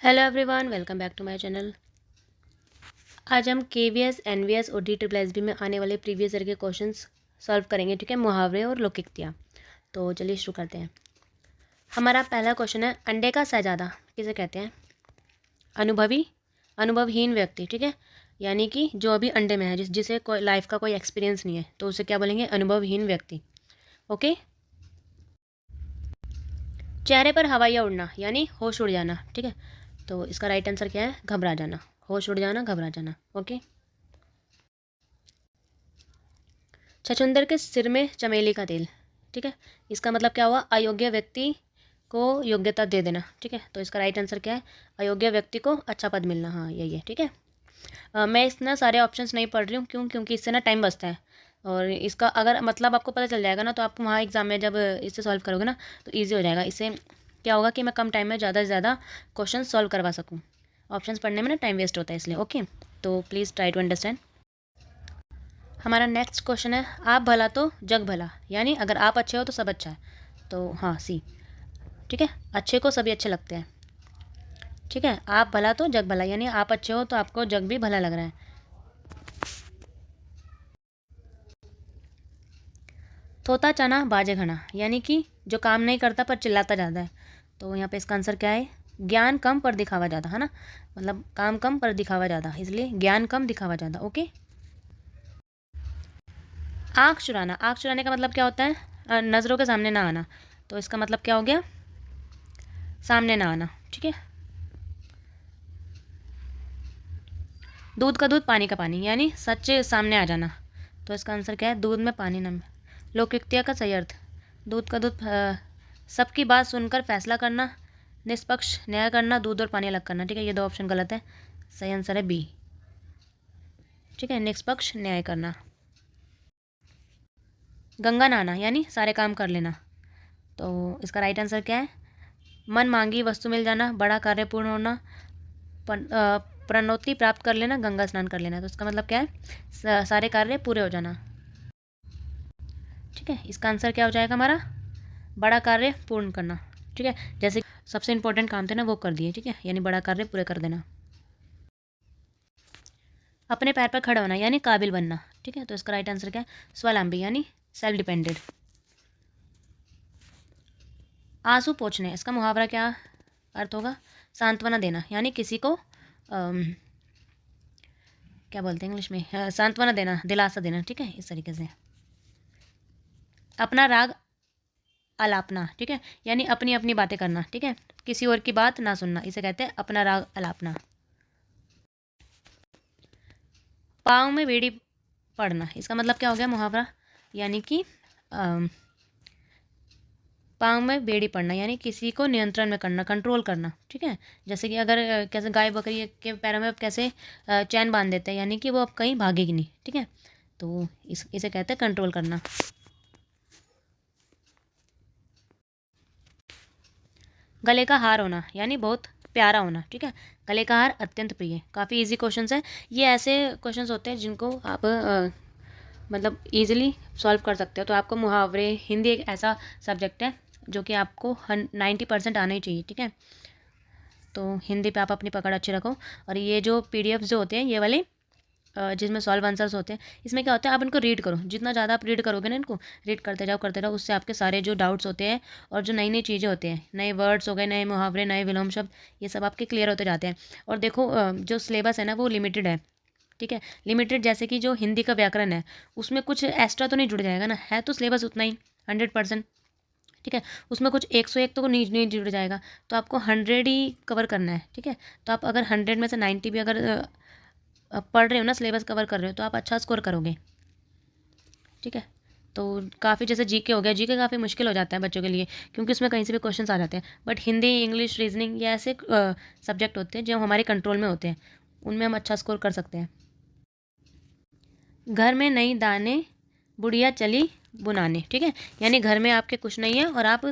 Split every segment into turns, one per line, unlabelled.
Hello everyone, welcome back to my channel. आज हम KVS, NVS और DSSB में आने वाले प्रीवियस ईयर के क्वेश्चंस सॉल्व करेंगे। ठीक है, मुहावरे और लोकोक्तियाँ। तो चलिए शुरू करते हैं। हमारा पहला क्वेश्चन है, अंडे का शहजादा किसे कहते हैं? अनुभवी, अनुभवहीन व्यक्ति। ठीक है, यानी कि जो अभी अंडे में है, जिसे कोई लाइफ का कोई एक्सपीरियंस नहीं है, तो उसे क्या बोलेंगे? अनुभवहीन व्यक्ति। ओके। चेहरे पर हवाइया उड़ना यानी होश उड़ जाना। ठीक है, तो इसका राइट आंसर क्या है? घबरा जाना, होश उड़ जाना, घबरा जाना। ओके। छछूंदर के सिर में चमेली का तेल। ठीक है, इसका मतलब क्या हुआ? अयोग्य व्यक्ति को योग्यता दे देना। ठीक है, तो इसका राइट आंसर क्या है? अयोग्य व्यक्ति को अच्छा पद मिलना। हाँ, यही है। ठीक है, मैं इतना सारे ऑप्शंस नहीं पढ़ रही हूँ, क्योंकि इससे ना टाइम बचता है। और इसका अगर मतलब आपको पता चल जाएगा ना, तो आप वहाँ एग्जाम में जब इससे सॉल्व करोगे ना, तो ईजी हो जाएगा। इससे क्या होगा कि मैं कम टाइम में ज़्यादा से ज़्यादा क्वेश्चन सॉल्व करवा सकूँ। ऑप्शंस पढ़ने में ना टाइम वेस्ट होता है, इसलिए। ओके, तो प्लीज़ ट्राई टू अंडरस्टैंड। हमारा नेक्स्ट क्वेश्चन है, आप भला तो जग भला, यानी अगर आप अच्छे हो तो सब अच्छा है। तो हाँ, सी। ठीक है, अच्छे को सभी अच्छे लगते हैं। ठीक है, आप भला तो जग भला, यानी आप अच्छे हो तो आपको जग भी भला लग रहा है। थोता चना बाजे घना, यानी कि जो काम नहीं करता पर चिल्लाता ज़्यादा है। तो यहाँ पे इसका आंसर क्या है? ज्ञान कम पर दिखावा ज़्यादा, है ना। मतलब काम कम पर दिखावा ज़्यादा, इसलिए ज्ञान कम दिखावा ज़्यादा। ओके। आँख चुराना, आँख चुराने का मतलब क्या होता है? नज़रों के सामने ना आना। तो इसका मतलब क्या हो गया? सामने ना आना। ठीक है। दूध का दूध, पानी का पानी, यानी सच सामने आ जाना। तो इसका आंसर क्या है? दूध में पानी न। लोकोक्तिया का सही अर्थ, दूध का दूध, सबकी बात सुनकर फैसला करना, निष्पक्ष न्याय करना, दूध और पानी अलग करना। ठीक है, ये दो ऑप्शन गलत है। सही आंसर है बी। ठीक है, निष्पक्ष न्याय करना। गंगा नहाना, यानी सारे काम कर लेना। तो इसका राइट आंसर क्या है? मन मांगी वस्तु मिल जाना, बड़ा कार्य पूर्ण होना, प्रणोति प्राप्त कर लेना, गंगा स्नान कर लेना। तो इसका मतलब क्या है? सारे कार्य पूरे हो जाना। ठीक है, इसका आंसर क्या हो जाएगा हमारा? बड़ा कार्य पूर्ण करना। ठीक है, जैसे सबसे इंपॉर्टेंट काम थे ना, वो कर दिए। ठीक है, यानी बड़ा कार्य पूरे कर देना। अपने पैर पर खड़ा होना, यानी काबिल बनना। ठीक है, तो इसका राइट आंसर क्या है? स्वावलंबी, यानी सेल्फ डिपेंडेंट। आंसू पोंछने, इसका मुहावरा क्या अर्थ होगा? सांत्वना देना, यानी किसी को क्या बोलते हैं इंग्लिश में? सांत्वना देना, दिलासा देना। ठीक है, इस तरीके से। अपना राग अलापना। ठीक है, यानी अपनी अपनी बातें करना। ठीक है, किसी और की बात ना सुनना, इसे कहते हैं अपना राग अलापना। पाँव में बेड़ी पड़ना, इसका मतलब क्या हो गया मुहावरा? यानी कि पाँव में बेड़ी पड़ना, यानी किसी को नियंत्रण में करना, कंट्रोल करना। ठीक है, जैसे कि अगर कैसे गाय बकरी के पैरों में कैसे चैन बांध देते हैं, यानी कि वो अब कहीं भागेगी नहीं। ठीक है, तो इसे कहते हैं कंट्रोल करना। गले का हार होना, यानी बहुत प्यारा होना। ठीक है, गले का हार अत्यंत प्रिय। काफ़ी इजी क्वेश्चंस है ये। ऐसे क्वेश्चंस होते हैं जिनको आप मतलब इजीली सॉल्व कर सकते हो। तो आपको मुहावरे, हिंदी एक ऐसा सब्जेक्ट है जो कि आपको 90% आना ही चाहिए। ठीक है, तो हिंदी पे आप अपनी पकड़ अच्छी रखो। और ये जो PDF जो होते हैं, ये वाले जिसमें सॉल्व आंसर्स होते हैं, इसमें क्या होता है? आप इनको रीड करो। जितना ज़्यादा आप रीड करोगे ना, इनको रीड करते जाओ, उससे आपके सारे जो डाउट्स होते हैं और जो नई नई चीज़ें होती हैं, नए वर्ड्स हो गए, नए मुहावरे, नए विलोम शब्द, ये सब आपके क्लियर होते जाते हैं। और देखो, जो सिलेबस है ना, वो लिमिटेड है। ठीक है, लिमिटेड, जैसे कि जो हिंदी का व्याकरण है, उसमें कुछ एक्स्ट्रा तो नहीं जुड़ जाएगा ना, है तो सिलेबस उतना ही 100%। ठीक है, उसमें कुछ 101 तो नहीं जुड़ जाएगा, तो आपको 100 ही कवर करना है। ठीक है, तो आप अगर 100 में से 90 भी अगर पढ़ रहे हो ना, सिलेबस कवर कर रहे हो, तो आप अच्छा स्कोर करोगे। ठीक है, तो काफ़ी जैसे जीके हो गया, जीके काफ़ी मुश्किल हो जाता है बच्चों के लिए, क्योंकि उसमें कहीं से भी क्वेश्चंस आ जाते हैं। बट हिंदी, इंग्लिश, रीजनिंग, ये ऐसे सब्जेक्ट होते हैं जो हमारे कंट्रोल में होते हैं, उनमें हम अच्छा स्कोर कर सकते हैं। घर में नई दाने, बुढ़िया चली बुनाने। ठीक है, यानी घर में आपके कुछ नहीं है और आप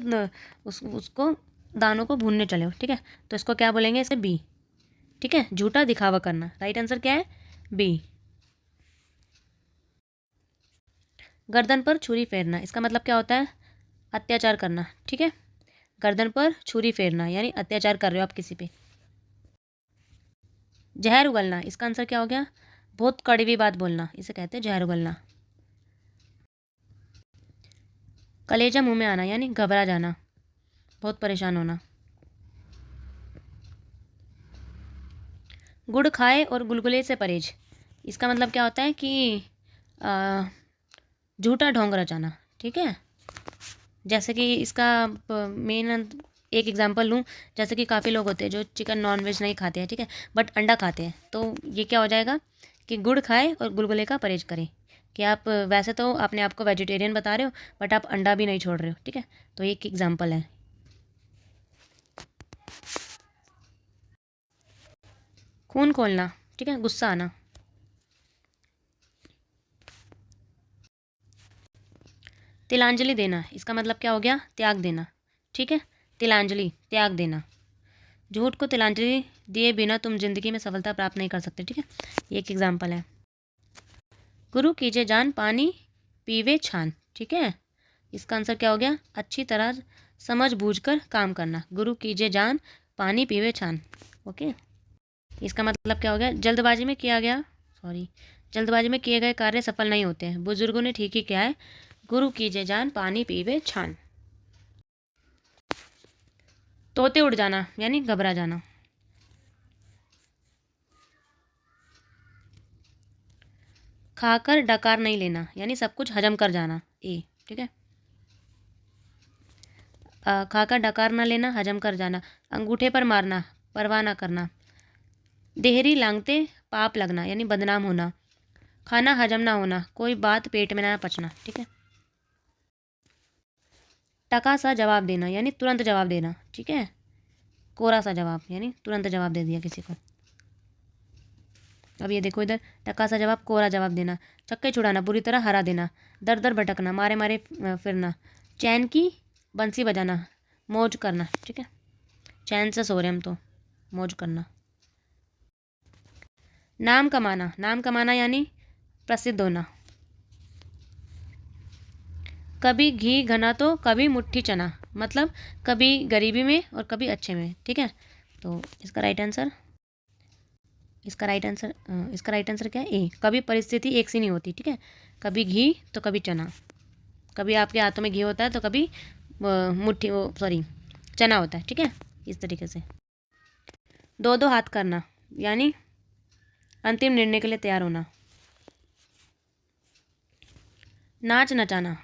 उसको दानों को भूनने चले हो। ठीक है, तो इसको क्या बोलेंगे? इसे बी। ठीक है, झूठा दिखावा करना, राइट आंसर क्या है? बी। गर्दन पर छुरी फेरना, इसका मतलब क्या होता है? अत्याचार करना। ठीक है, गर्दन पर छुरी फेरना, यानी अत्याचार कर रहे हो आप किसी पे। जहर उगलना, इसका आंसर क्या हो गया? बहुत कड़वी बात बोलना, इसे कहते हैं जहर उगलना। कलेजा मुंह में आना यानी घबरा जाना, बहुत परेशान होना। गुड़ खाए और गुलगुले से परहेज, इसका मतलब क्या होता है कि झूठा ढोंग रचाना, ठीक है। जैसे कि इसका मेन एक एग्जांपल लूँ, जैसे कि काफ़ी लोग होते हैं जो चिकन नॉन वेज नहीं खाते हैं, ठीक है, बट अंडा खाते हैं, तो ये क्या हो जाएगा कि गुड़ खाए और गुलगुले का परहेज करें, कि आप वैसे तो अपने आप को वेजिटेरियन बता रहे हो बट आप अंडा भी नहीं छोड़ रहे हो, ठीक है। तो ये एक एग्जांपल है। खून खोलना, ठीक है, गुस्सा आना। तिलांजलि देना, इसका मतलब क्या हो गया? त्याग देना, ठीक है। तिलांजलि, त्याग देना। झूठ को तिलांजलि दिए बिना तुम जिंदगी में सफलता प्राप्त नहीं कर सकते, ठीक है। ये एक एग्जाम्पल है। गुरु कीजिए जान पानी पीवे छान, ठीक है। इसका आंसर क्या हो गया? अच्छी तरह समझ बूझकर काम करना। गुरु कीजिए जान पानी पीवे छान, ओके। इसका मतलब क्या हो गया? जल्दबाजी में किया गया, सॉरी, जल्दबाजी में किए गए कार्य सफल नहीं होते हैं, बुजुर्गों ने ठीक ही किया है। गुरु कीजिए जान पानी पीवे छान। तोते उड़ जाना यानी घबरा जाना। खाकर डकार नहीं लेना यानी सब कुछ हजम कर जाना, ए, ठीक है। खाकर डकार ना लेना, हजम कर जाना। अंगूठे पर मारना, परवाह ना करना। देहरी लांगते पाप लगना यानी बदनाम होना। खाना हजम ना होना, कोई बात पेट में ना पचना, ठीक है। टका सा जवाब देना यानी तुरंत जवाब देना, ठीक है। कोरा सा जवाब यानी तुरंत जवाब दे दिया किसी को। अब ये देखो इधर, टका सा जवाब, कोरा जवाब देना। छक्के छुड़ाना, बुरी तरह हरा देना। दर दर भटकना, मारे मारे फिरना। चैन की बंसी बजाना, मौज करना, ठीक है। चैन से सो रहे हम तो, मौज करना। नाम कमाना, नाम कमाना यानी प्रसिद्ध होना। कभी घी घना तो कभी मुट्ठी चना, मतलब कभी गरीबी में और कभी अच्छे में, ठीक है। तो इसका राइट आंसर, इसका राइट आंसर क्या है? ए। कभी परिस्थिति एक सी नहीं होती, ठीक है। कभी घी तो कभी चना, कभी आपके हाथों में घी होता है तो कभी मुट्ठी, वो सॉरी, चना होता है, ठीक है। इस तरीके से दो दो हाथ करना यानी अंतिम निर्णय के लिए तैयार होना। नाच नचाना,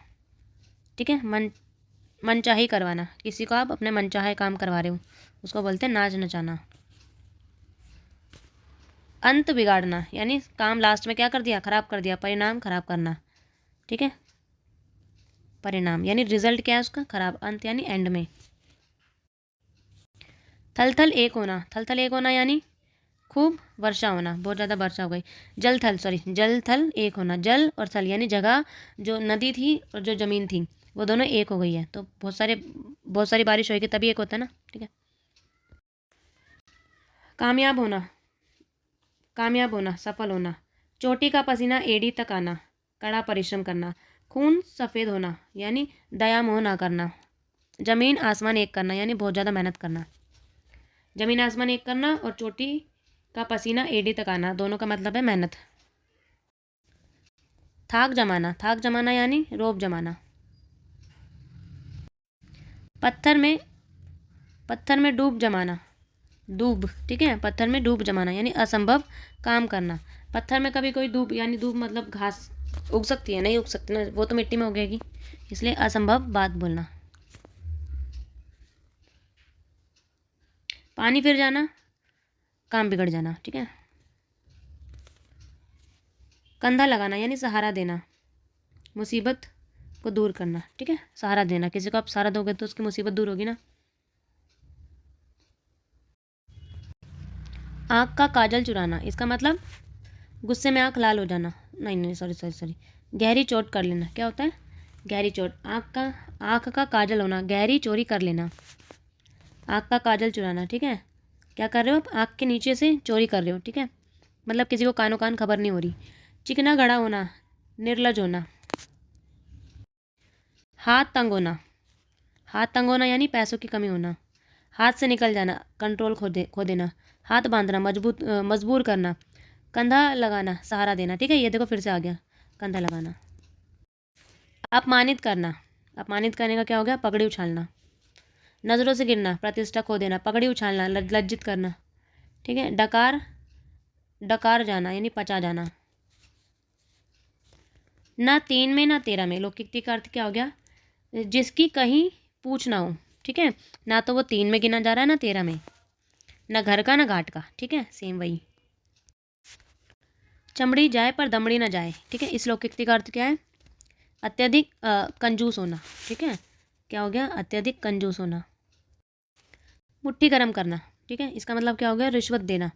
ठीक है। मनचाही करवाना, किसी को आप अपने मनचाहे काम करवा रहे हो उसको बोलते हैं नाच नचाना। अंत बिगाड़ना यानी काम लास्ट में क्या कर दिया? खराब कर दिया, परिणाम खराब करना, ठीक है। परिणाम यानी रिजल्ट क्या है उसका? खराब। अंत यानी एंड में। थल थल एक होना, थल थल एक होना यानी खूब वर्षा होना, बहुत ज़्यादा वर्षा हो गई। जल थल, सॉरी, जल थल एक होना। जल और थल यानी जगह, जो नदी थी और जो ज़मीन थी वो दोनों एक हो गई है, तो बहुत सारी बारिश होगी तभी एक होता है ना, ठीक है। कामयाब होना, कामयाब होना, सफल होना। चोटी का पसीना एड़ी तक आना, कड़ा परिश्रम करना। खून सफ़ेद होना यानी दया मोह ना करना। ज़मीन आसमान एक करना यानी बहुत ज़्यादा मेहनत करना। ज़मीन आसमान एक करना और चोटी का पसीना एड़ी तक आना, दोनों का मतलब है मेहनत। थाक जमाना, थाक जमाना यानी रोब जमाना। पत्थर में, पत्थर में डूब जमाना, डूब, ठीक है। पत्थर में डूब जमाना यानी असंभव काम करना। पत्थर में कभी कोई डूब यानी डूब मतलब घास उग सकती है? नहीं उग सकती ना, वो तो मिट्टी में उगेगी, इसलिए असंभव बात बोलना। पानी फिर जाना, काम बिगड़ जाना, ठीक है। कंधा लगाना यानी सहारा देना, मुसीबत को दूर करना, ठीक है। सहारा देना, किसी को आप सहारा दोगे तो उसकी मुसीबत दूर होगी ना। आँख का काजल चुराना, इसका मतलब गुस्से में आँख लाल हो जाना, नहीं नहीं, सॉरी सॉरी सॉरी, गहरी चोट कर लेना। क्या होता है? गहरी चोट। आँख का काजल होना, गहरी चोरी कर लेना। आँख का काजल चुराना, ठीक है। क्या कर रहे हो आप? आँख के नीचे से चोरी कर रहे हो, ठीक है, मतलब किसी को कानो कान खबर नहीं हो रही। चिकना घड़ा होना, निर्लज होना। हाथ तंग होना, हाथ तंग होना यानी पैसों की कमी होना। हाथ से निकल जाना, कंट्रोल खो देना। हाथ बांधना, मजबूर करना। कंधा लगाना, सहारा देना। ठीक है, ये देखो फिर से आ गया कंधा लगाना। अपमानित करना, अपमानित करने का क्या हो गया, पगड़ी उछालना। नज़रों से गिरना, प्रतिष्ठा खो देना। पगड़ी उछालना, लज्जित करना। ठीक है, डकार, डकार जाना यानी पचा जाना। ना 3 में ना 13 में, लोकोक्ति का अर्थ क्या हो गया, जिसकी कहीं पूछ ना हो। ठीक है, ना तो वो 3 में गिना जा रहा है ना 13 में, ना घर का ना घाट का। ठीक है, सेम वही। चमड़ी जाए पर दमड़ी ना जाए। ठीक है, इस लोकोक्ति का अर्थ क्या है, अत्यधिक कंजूस होना। ठीक है, क्या हो गया, अत्यधिक कंजूस होना। मुट्ठी गर्म करना। ठीक है, इसका मतलब क्या हो गया, रिश्वत देना।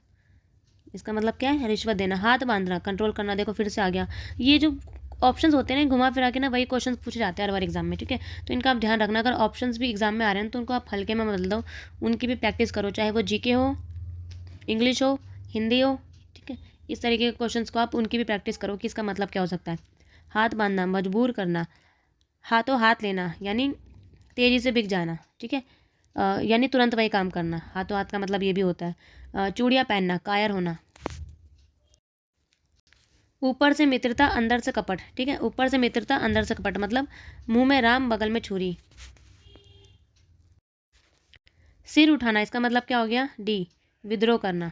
इसका मतलब क्या है, रिश्वत देना। हाथ बांधना, कंट्रोल करना। देखो फिर से आ गया। ये जो ऑप्शंस होते हैं ना, घुमा फिरा के ना वही क्वेश्चंस पूछे जाते हैं हर बार एग्जाम में। ठीक है, तो इनका आप ध्यान रखना। अगर ऑप्शंस भी एग्जाम में आ रहे हैं तो उनको आप हल्के में बदल दो, उनकी भी प्रैक्टिस करो, चाहे वो जीके हो, इंग्लिश हो, हिंदी हो। ठीक है, इस तरीके के क्वेश्चंस को आप उनकी भी प्रैक्टिस करो कि इसका मतलब क्या हो सकता है। हाथ बांधना, मजबूर करना। हाथों हाथ लेना यानी तेज़ी से बिक जाना। ठीक है, यानी तुरंत वही काम करना। हाथों हाथ का मतलब ये भी होता है। चूड़ियाँ पहनना, कायर होना। ऊपर से मित्रता अंदर से कपट। ठीक है, ऊपर से मित्रता अंदर से कपट मतलब मुंह में राम बगल में छुरी। सिर उठाना, इसका मतलब क्या हो गया, डी, विद्रोह करना।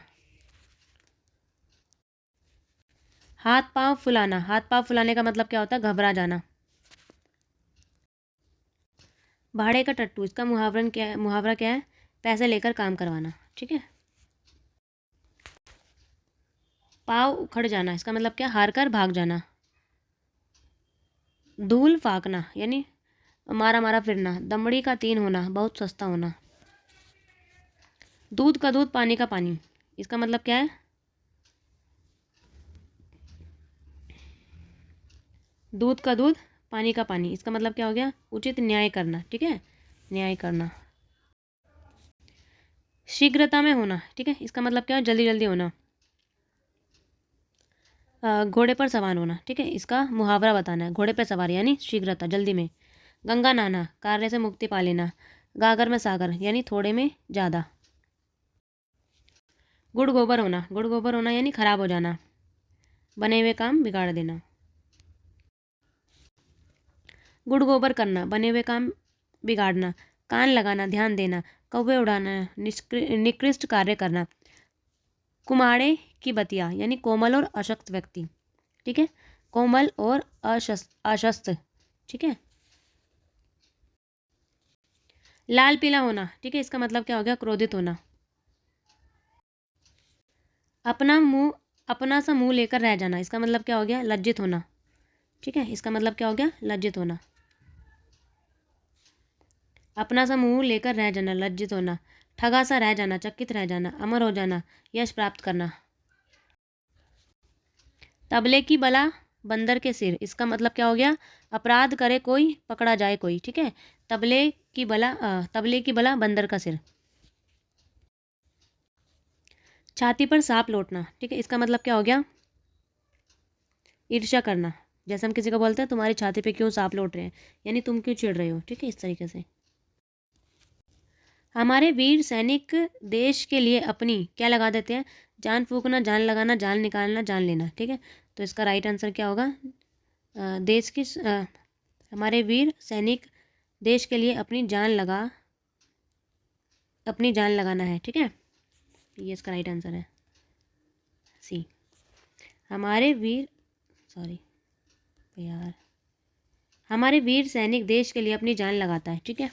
हाथ पांव फुलाना, हाथ पांव फुलाने का मतलब क्या होता है, घबरा जाना। भाड़े का टट्टू, इसका मुहावरा क्या है, पैसे लेकर काम करवाना। ठीक है, पाव उखड़ जाना, इसका मतलब क्या, हार कर भाग जाना। धूल फाकना यानी मारा मारा फिरना। दमड़ी का 3 होना, बहुत सस्ता होना। दूध का दूध, पानी का पानी, इसका मतलब क्या है, दूध का दूध, पानी का पानी, इसका मतलब क्या हो गया, उचित न्याय करना। ठीक है, न्याय करना। शीघ्रता में होना। ठीक है, इसका मतलब क्या है, जल्दी जल्दी होना। घोड़े पर सवार होना। ठीक है, इसका मुहावरा बताना है, घोड़े पर सवार यानी शीघ्रता, जल्दी में। गंगा नहाना, कार्य से मुक्ति पा लेना। गागर में सागर यानी थोड़े में ज़्यादा। गुड़ गोबर होना, गुड़ गोबर होना यानी खराब हो जाना, बने हुए काम बिगाड़ देना। गुड़ गोबर करना, बने हुए काम बिगाड़ना। कान लगाना, ध्यान देना। कौवे उड़ाना, निकृष्ट कार्य करना। कुमाड़े की बतिया यानी कोमल और अशक्त व्यक्ति। ठीक है, कोमल और अशस्त। ठीक है, लाल पीला होना। ठीक है, इसका मतलब क्या हो गया, क्रोधित होना। अपना सा मुंह लेकर रह जाना, इसका मतलब क्या हो गया, लज्जित होना। ठीक है, इसका मतलब क्या हो गया, लज्जित होना। अपना सा मुंह लेकर रह जाना, लज्जित होना। ठगा सा रह जाना, चकित रह जाना, अमर हो जाना, यश प्राप्त करना। तबले की बला, बंदर के सिर, इसका मतलब क्या हो गया, अपराध करे कोई, पकड़ा जाए कोई। ठीक है, तबले की बला, बंदर का सिर। छाती पर सांप लौटना। ठीक है, इसका मतलब क्या हो गया, ईर्ष्या करना। जैसे हम किसी को बोलते हैं तुम्हारी छाती पे क्यों सांप लौट रहे हैं, यानी तुम क्यों चिढ़ रहे हो। ठीक है, इस तरीके से। हमारे वीर सैनिक देश के लिए अपनी क्या लगा देते हैं, जान फूकना, जान लगाना, जान निकालना, जान लेना। ठीक है, तो इसका राइट आंसर क्या होगा, हमारे वीर सैनिक देश के लिए अपनी जान लगाना है। ठीक है, ये इसका राइट आंसर है, सी। हमारे वीर सॉरी यार हमारे वीर सैनिक देश के लिए अपनी जान लगाता है। ठीक है,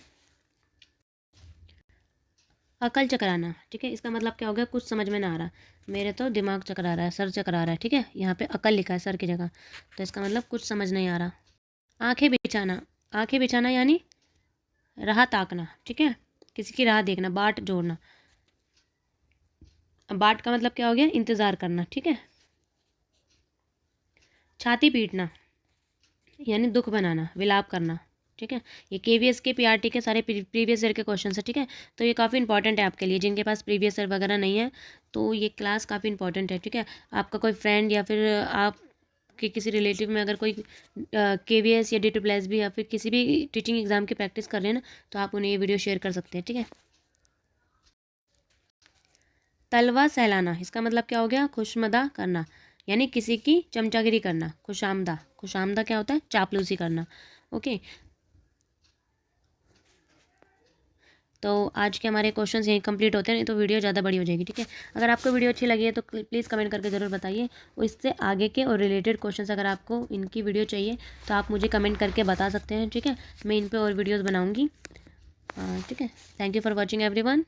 अकल चकराना। ठीक है, इसका मतलब क्या हो गया, कुछ समझ में ना आ रहा, मेरे तो दिमाग चकरा रहा है, सर चकरा रहा है। ठीक है, यहाँ पे अकल लिखा है सर की जगह, तो इसका मतलब कुछ समझ नहीं आ रहा। आंखें बिछाना, आंखें बिछाना यानी राह ताकना। ठीक है, किसी की राह देखना, बाट जोड़ना। बाट का मतलब क्या हो गया, इंतज़ार करना। ठीक है, छाती पीटना यानी दुख बनाना, विलाप करना। ठीक है, ये KVS के PRT के सारे प्रीवियस ईयर के क्वेश्चन है। ठीक है, तो ये काफ़ी इंपॉर्टेंट है आपके लिए, जिनके पास प्रीवियस ईयर वगैरह नहीं है तो ये क्लास काफ़ी इंपॉर्टेंट है। ठीक है, आपका कोई फ्रेंड या फिर आप कि किसी रिलेटिव में अगर कोई KVS या DSSB या फिर किसी भी टीचिंग एग्जाम की प्रैक्टिस कर रहे हैं ना, तो आप उन्हें ये वीडियो शेयर कर सकते हैं। ठीक है। तलवा सहलाना, इसका मतलब क्या हो गया? खुशमदा करना, यानी किसी की चमचागिरी करना। खुशामदा, खुशामदा क्या होता है? चापलूसी करना। ओके, तो आज के हमारे क्वेश्चंस यहीं कंप्लीट होते हैं, नहीं तो वीडियो ज़्यादा बड़ी हो जाएगी। ठीक है, अगर आपको वीडियो अच्छी लगी है तो प्लीज़ कमेंट करके ज़रूर बताइए, और इससे आगे के और रिलेटेड क्वेश्चंस अगर आपको इनकी वीडियो चाहिए तो आप मुझे कमेंट करके बता सकते हैं। ठीक है, मैं इन पे और वीडियोज़ बनाऊँगी। ठीक है, thank you for watching everyone.